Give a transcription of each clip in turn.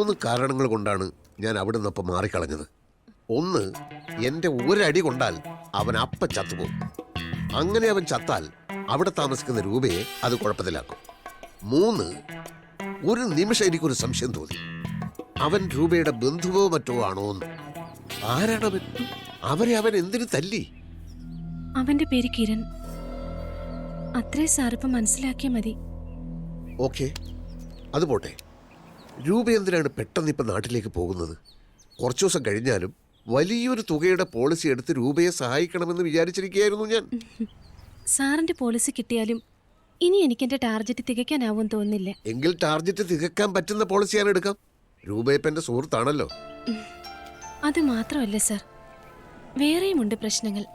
3 കാരണങ്ങൾ കൊണ്ടാണ് ഞാൻ അവിടെ നിന്നപ്പം മാറിക്കളഞ്ഞത്. ഒന്ന്, എൻ്റെ ഒരടി കൊണ്ടാൽ അവൻ അപ്പം ചത്തുപോകും. അങ്ങനെ അവൻ ചത്താൽ അവിടെ താമസിക്കുന്ന രൂപയെ അത് കുഴപ്പത്തിലാക്കും. 3, ഒരു നിമിഷം എനിക്കൊരു സംശയം തോന്നി, അവൻ രൂപയുടെ ബന്ധുവോ മറ്റോ ആണോ എന്ന്. ആരാണവൻ? അവരെ അവൻ എന്തിനു തല്ലി? അവന്റെ പേര് കിരൺ. അത്രേ സാറിപ്പം മനസ്സിലാക്കിയാൽ മതി. ഓക്കെ, അത് പോട്ടെ. രൂപ എന്തിനാണ് പെട്ടെന്ന് ഇപ്പം നാട്ടിലേക്ക് പോകുന്നത്? കുറച്ചു ദിവസം കഴിഞ്ഞാലും വലിയൊരു തുകയുടെ പോളിസി എടുത്ത് രൂപയെ സഹായിക്കണമെന്ന് വിചാരിച്ചിരിക്കുകയായിരുന്നു ഞാൻ. സാറിന്റെ പോളിസി കിട്ടിയാലും ഇനി എനിക്ക് എന്റെ ടാർഗറ്റ് തികയ്ക്കാനാവും തോന്നുന്നില്ല. എങ്കിൽ ടാർഗറ്റ് തികക്കാൻ പറ്റുന്ന പോളിസി ഞാൻ എടുക്കാം. രൂപയപ്പ എന്റെ സുഹൃത്താണല്ലോ. അത് മാത്രമല്ല സാർ, വേറെയുമുണ്ട് പ്രശ്നങ്ങൾ.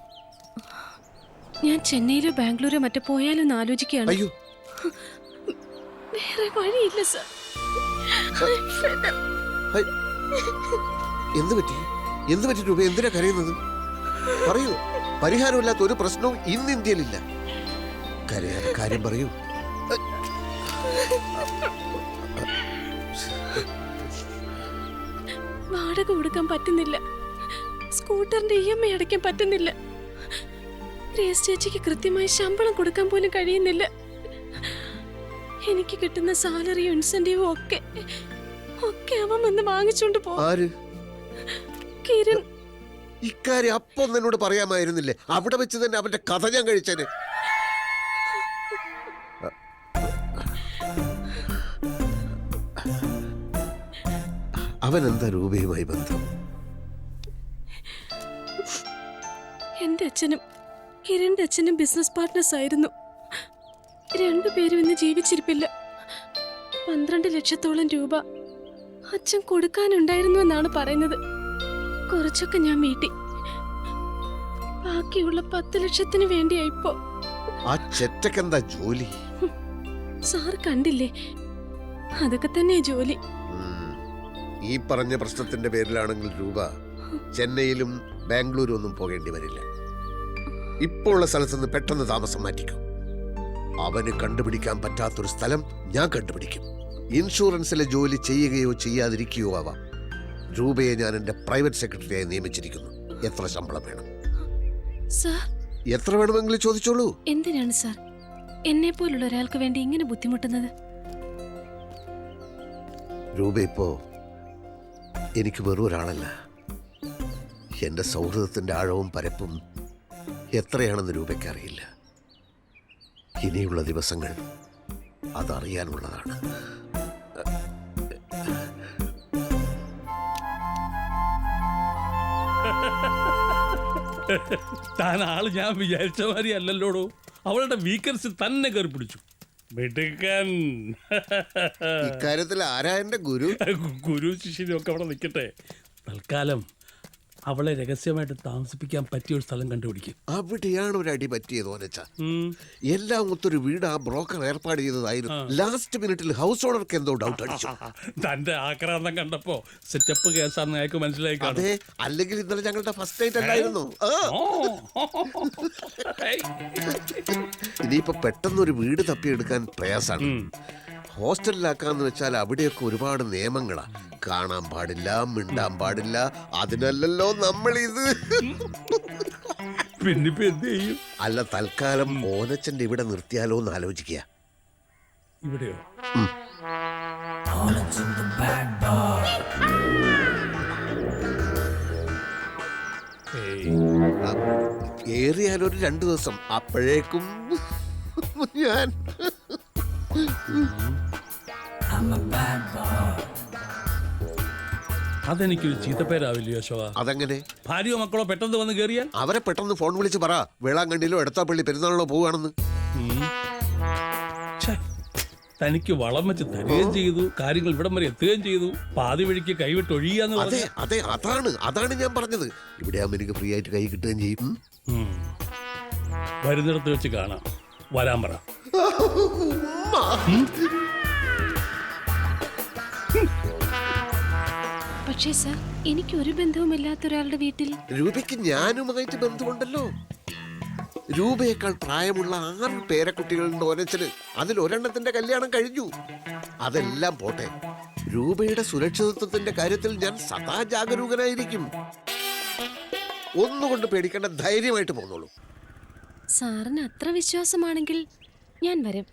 ഞാൻ ചെന്നൈയിലോ ബാംഗ്ലൂരോ മറ്റോ പോയാലോ എന്ന് ആലോചിക്കുകയാണ്. അയ്യോ, വേറെ വഴിയില്ല സാർ. എന്ത് പറ്റി രൂപ? എന്തിനാ കരയുന്നത്? പറയൂ. പരിഹാരമില്ലാത്ത ഒരു പ്രശ്നവും ഇന്ന് ഇന്ത്യയിലില്ല. കരയാതെ കാര്യം പറയൂ. വാടക കൊടുക്കാൻ പറ്റുന്നില്ല, സ്കൂട്ടറിന്റെ EMI അടയ്ക്കാൻ പറ്റുന്നില്ല, ഗ്രേസ് ചേച്ചിക്ക് കൃത്യമായി ശമ്പളം കൊടുക്കാൻ പോലും കഴിയുന്നില്ല. എനിക്ക് കിട്ടുന്ന സാലറിയും ഇൻസെന്റീവും ഒക്കെ അവൻ വന്ന് വാങ്ങിച്ചോണ്ട് പോകും. കിരൺ. ഇക്കാര്യം അപ്പൊ എന്നോട് പറയാമായിരുന്നില്ലേ? അവിടെ വെച്ച് തന്നെ അവന്റെ കഥ ഞാൻ കഴിച്ചേനെ. അവൻ എന്താ രൂപയുമായി ബന്ധം? എന്റെ അച്ഛനും കിരണിന്റെ അച്ഛനും ബിസിനസ് പാർട്ട്നേഴ്സ് ആയിരുന്നു. രണ്ടുപേരും ഇന്ന് ജീവിച്ചിരിപ്പില്ല. 12 ലക്ഷത്തോളം രൂപ അച്ഛൻ കൊടുക്കാനുണ്ടായിരുന്നു എന്നാണ് പറയുന്നത്. കുറച്ചൊക്കെ ഞാൻ വീട്ടി. ബാക്കിയുള്ള 10 ലക്ഷത്തിന് വേണ്ടിയായിപ്പോ. ആ ചെറ്റക്കെന്താ ജോലി? സാർ കണ്ടില്ലേ, അതൊക്കെ തന്നെ ജോലി. ഈ പറഞ്ഞ പ്രശ്നത്തിന്റെ പേരിലാണെങ്കിൽ രൂപ ചെന്നൈയിലും ബാംഗ്ലൂരും ഒന്നും പോകേണ്ടി വരില്ല. ഇപ്പോൾ ഉള്ള സ്ഥലത്തുനിന്ന് പെട്ടെന്ന് താമസം മാറ്റിക്കും. അവന് കണ്ടുപിടിക്കാൻ പറ്റാത്തൊരു സ്ഥലം ഞാൻ കണ്ടുപിടിക്കും. ഇൻഷുറൻസിലെ ജോലി ചെയ്യുകയോ ചെയ്യാതിരിക്കുകയോ ആവാം. രൂപയെ ഞാൻ എന്റെ പ്രൈവറ്റ് സെക്രട്ടറിയായി നിയമിച്ചിരിക്കുന്നു. എത്ര ശമ്പളം വേണം? സാർ, എത്ര വേണമെങ്കിലും ചോദിച്ചോളൂ. എന്തിനാണ് സാർ എന്നെ പോലുള്ള ഒരാൾക്ക് വേണ്ടി ഇങ്ങനെ ബുദ്ധിമുട്ടുന്നത്? രൂപ ഇപ്പോ എനിക്ക് വെറും ഒരാളല്ല. എന്റെ സൗഹൃദത്തിന്റെ ആഴവും പരപ്പും എത്രയാണെന്ന് രൂപയ്ക്ക് അറിയില്ല. ഇനിയുള്ള ദിവസങ്ങൾ അതറിയാനുള്ളതാണ്. താൻ ആള് ഞാൻ വിചാരിച്ച മാതിരി അല്ലല്ലോടോ. അവളുടെ വീക്കൻസ് തന്നെ കയറി പിടിച്ചു. മിടുക്കൻ. ഇക്കാര്യത്തിൽ ആരാ എന്റെ ഗുരു? ഗുരു ശിഷ്യനും ഒക്കെ അവിടെ നിൽക്കട്ടെ. തൽക്കാലം അവളെ രഹസ്യമായിട്ട് താമസിപ്പിക്കാൻ പറ്റിയ ഒരു സ്ഥലം കണ്ടുപിടിക്കും. അവിടെയാണ് ഒരു അടി പറ്റിയത് ഓനച്ച. എല്ലാം ഒത്തൊരു വീട് ആ ബ്രോക്കർ ഏർപ്പാട് ചെയ്തതായിരുന്നു. ലാസ്റ്റ് മിനിറ്റിൽ ഹൗസ് ഓണർക്ക് എന്തോ ഡൗട്ട് അടിച്ചു. തന്റെ ആക്രാന്തം കണ്ടപ്പോ സെറ്റപ്പ് കേസാന്ന് അയാൾക്ക് മനസ്സിലായി. അതെ, അല്ലെങ്കിൽ ഇന്നലെ ഞങ്ങളുടെ ഫസ്റ്റ് നൈറ്റ് അല്ലായിരുന്നു. ഇനിയിപ്പോ പെട്ടെന്നൊരു വീട് തപ്പിയെടുക്കാൻ പ്രയാസാണ്. ഹോസ്റ്റലിലാക്കാന്ന് വെച്ചാൽ അവിടെയൊക്കെ ഒരുപാട് നിയമങ്ങളാ. കാണാൻ പാടില്ല, മിണ്ടാൻ പാടില്ല. അതിനല്ലല്ലോ നമ്മളിത്. പിന്നിപ്പോ എന്ത് ചെയ്യും? അല്ല, തൽക്കാലം ഓനച്ചന്റെ ഇവിടെ നിർത്തിയാലോ എന്ന് ആലോചിക്കുക. ഇവിടെയോ? ഏറിയാലൊരു 2 ദിവസം. അപ്പോഴേക്കും ഞാൻ അതെനിക്കൊരു ചീത്തപ്പേരാവില്ലയോ അശോക? അതെങ്ങനെ? ഭാര്യയോ മക്കളോ പെട്ടെന്ന് വന്ന് കയറിയാൽ അവരെ പെട്ടെന്ന് ഫോൺ വിളിച്ച് പറ വേളാങ്കണ്ണിയിലോ എടത്താപ്പള്ളി പെരുന്നാളിലോ പോവുകയാണെന്ന്. തനിക്ക് വളം വെച്ച് തരുകയും ചെയ്തു, കാര്യങ്ങൾ ഇവിടം വരെ എത്തുകയും ചെയ്തു, പാതി വഴിക്ക് കൈവിട്ട് ഒഴിയാന്ന്. അതെ അതെ, അതാണ് ഞാൻ പറഞ്ഞത്. ഇവിടെ ആകുമ്പോൾ എനിക്ക് ഫ്രീ ആയിട്ട് കൈ കിട്ടുകയും ചെയ്യും. വരുന്നിടത്ത് വെച്ച് കാണാം. വരാൻ പറ. പക്ഷേ സാർ, എനിക്ക് ഒരു ബന്ധവുമില്ലാത്ത ഒരാളുടെ വീട്ടിൽ രൂപയ്ക്ക് ഞാനുമായിട്ട് ബന്ധമുണ്ടല്ലോ. രൂപയേക്കാൾ പ്രായമുള്ള 6 പേരക്കുട്ടികളുണ്ട് ഓനച്ചന്. അതിൽ ഒരെണ്ണത്തിന്റെ കല്യാണം കഴിഞ്ഞു. അതെല്ലാം പോട്ടെ, രൂപയുടെ സുരക്ഷിതത്വത്തിന്റെ കാര്യത്തിൽ ഞാൻ സദാ ജാഗരൂകനായിരിക്കും. ഒന്നുകൊണ്ട് പേടിക്കേണ്ട, ധൈര്യമായിട്ട് പോന്നോളൂ. സാറിന് അത്ര വിശ്വാസമാണെങ്കിൽ ഞാൻ വരും.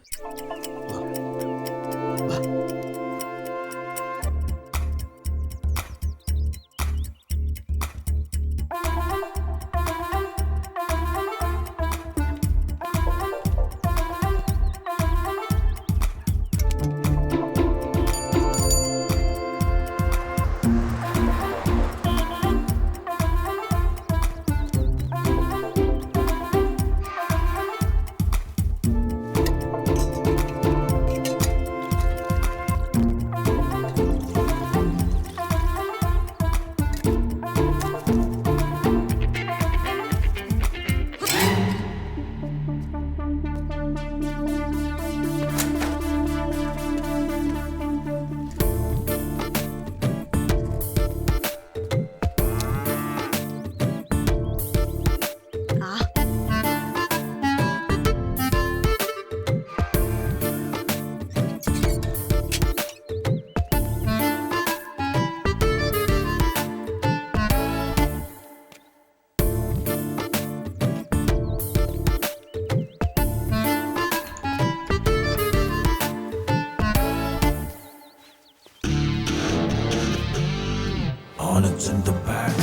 Hornets in the back.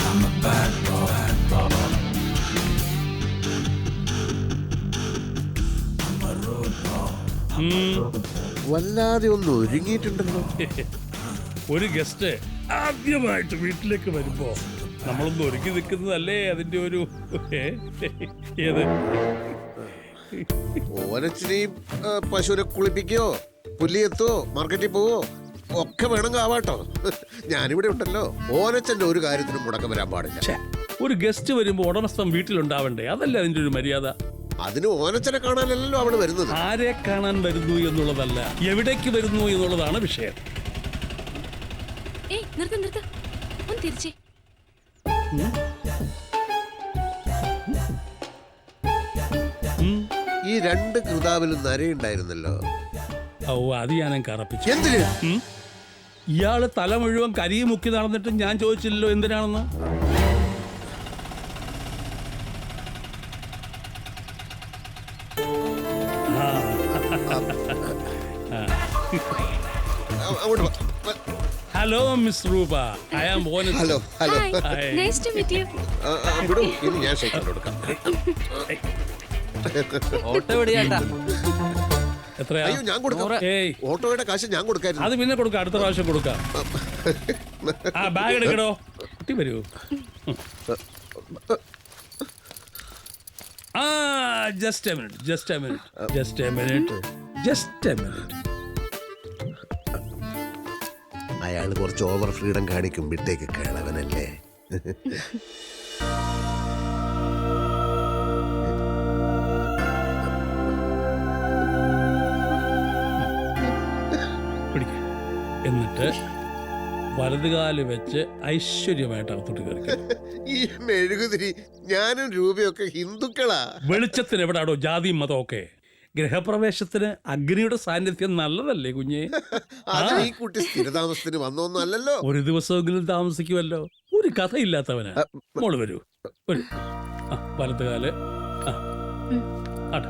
I'm a bad boy. I'm a road dog. വല്ലാതെ ഒന്ന് ഒരുങ്ങിയിട്ടുണ്ടല്ലോ. ഒരു ഗസ്റ്റ് ആദ്യമായിട്ട് വീട്ടിലേക്ക് വരുമ്പോ നമ്മളൊന്ന് ഒരുക്കി നിൽക്കുന്നതല്ലേ അതിന്റെ ഒരു ഏത് ഓനച്ചിനെയും പശുവിനെ കുളിപ്പിക്കോ, പുല്ലിയെത്തോ, മാർക്കറ്റിൽ പോവോ ഒക്കെ വേണമെങ്കിൽ ആവാട്ടോ. ഞാനിവിടെ ഉണ്ടല്ലോ. ഓനച്ചന്റെ ഒരു കാര്യത്തിനും മുടക്കം വരാൻ പാടില്ല. ഛെ, ഒരു ഗസ്റ്റ് വരുമ്പോ ഉടമസ്ഥൻ വീട്ടിലുണ്ടാവണ്ടേ? അതല്ലേ അതിന്റെ ഒരു മര്യാദ. അതിന് ഓനച്ചനെ കാണാനല്ലോ അവള് വരുന്നത്. ആരെ കാണാൻ വരുന്നു എന്നുള്ളതല്ല, എവിടേക്ക് വരുന്നു എന്നുള്ളതാണ് വിഷയം. ഏയ് നിർത്ത് നിർത്ത്, ഒന്ന് തിരിച്ചേ. ഈ രണ്ട് കൃതാവിലും നരയുണ്ടായിരുന്നല്ലോ. ഓ, അത് ഞാനും കറപ്പിച്ചു. എന്തിന്? ഇയാള് തല മുഴുവൻ കരിയെ മുക്കി നടന്നിട്ട് ഞാൻ ചോദിച്ചില്ലല്ലോ എന്തിനാണെന്ന്. അങ്ങോട്ട് വാ. Hello miss Roopa, I am ഓനസ്. Hello hello. Hi, nice to meet you. വിടൂ, ഇനി ഞാൻ ഷേക്ക് കൊടുക്കാം. ഓട്ടോ എവിടെയാട്ടാ? എത്രയാ? അയ്യോ, ഞാൻ കൊടുക്കാം. ഏയ്, ഓട്ടോയുടെ കാശ് ഞാൻ കൊടുക്കായിരുന്നു. അത് പിന്നെ കൊടുക്കാം, അടുത്ത പ്രാവശ്യം കൊടുക്കാം. ആ ബാഗ് എടുക്കടോ. കുട്ടി വരൂ. ആ just A minute, just A minute, just A minute, just A minute. അയാൾ കുറച്ച് ഓവർ ഫ്രീഡം കാണിക്കും. വിട്ടേക്ക്, കേളവനല്ലേ. പിടിക്ക. എന്നിട്ട് വലതുകാല് വെച്ച് ഐശ്വര്യമായിട്ട് അകത്തോട്ട് കയറി. ഈ മെഴുകുതിരി, ഞാനും രൂപയൊക്കെ ഹിന്ദുക്കളാ. വെളിച്ചത്തിന് എവിടാടോ ജാതിയും മതമൊക്കെ? ഗൃഹപ്രവേശത്തിന് അഗ്നിയുടെ സാന്നിധ്യം നല്ലതല്ലേ കുഞ്ഞെ? അത് ഈ കുട്ടി സ്ഥിരതാമസത്തിന് വന്നൊന്നും അല്ലല്ലോ. ഒരു ദിവസമെങ്കിലും താമസിക്കുമല്ലോ. ഒരു കഥയില്ലാത്തവന്. മോള് വരൂ, വരൂ. ആ, വലത്തുകാല്. ആ, ആട്ടെ.